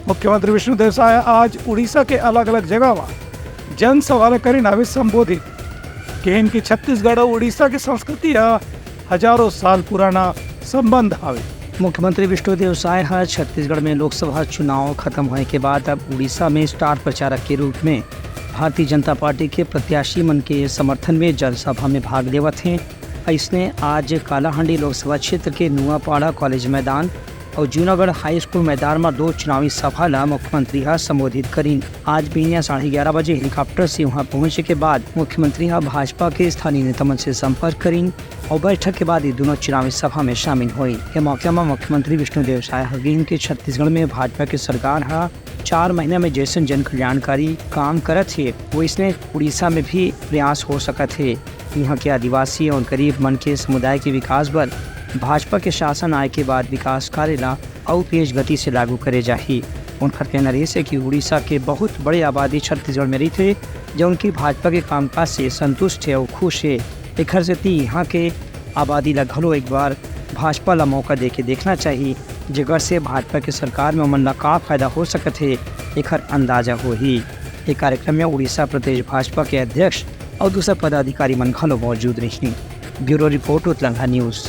मुख्यमंत्री विष्णुदेव साय आज उड़ीसा के अलग अलग जगह में जनसभा करी नावे संबोधित कि इनकी छत्तीसगढ़ और उड़ीसा की संस्कृति हजारों साल पुराना संबंध हावे। मुख्यमंत्री विष्णुदेव साय छत्तीसगढ़ में लोकसभा चुनाव खत्म होने के बाद अब उड़ीसा में स्टार प्रचारक के रूप में भारतीय जनता पार्टी के प्रत्याशी मन के समर्थन में जनसभा में भाग लेवत हैं। इसने आज कालाहांडी लोकसभा क्षेत्र के नुआपाड़ा कॉलेज मैदान और जूनागढ़ हाई स्कूल मैदान में 2 चुनावी सभा ला मुख्यमंत्री संबोधित करीन। आज बिनिया 11:30 बजे हेलीकॉप्टर से वहां पहुंचे के बाद मुख्यमंत्री भाजपा के स्थानीय नेतामन से संपर्क करीन और बैठक के बाद ये दोनों चुनावी सभा में शामिल हुई। के मौके में मुख्यमंत्री विष्णुदेव साय हगिन के छत्तीसगढ़ में भाजपा की सरकार 4 महीने में जैसन जन कल्याणकारी काम करत है वो इसने उड़ीसा में भी प्रयास हो सकत है। यहाँ के आदिवासी और गरीब मन के समुदाय के विकास पर भाजपा के शासन आए के बाद विकास कार्य ला और तेज गति से लागू करे जाही। उनका कहना है कि उड़ीसा के बहुत बड़े आबादी छत्तीसगढ़ में रही थे जो उनकी भाजपा के कामकाज से संतुष्ट है और खुश है। एक से यहाँ के आबादी ला घलो एक बार भाजपा ला मौका दे के देखना चाहिए जगह से भाजपा के सरकार में मन ला का फायदा हो सकत है एक अंदाजा हो ही। एक कार्यक्रम में उड़ीसा प्रदेश भाजपा के अध्यक्ष और दूसरा पदाधिकारी मन घलो मौजूद रही। ब्यूरो रिपोर्ट उत्तलंगा न्यूज़।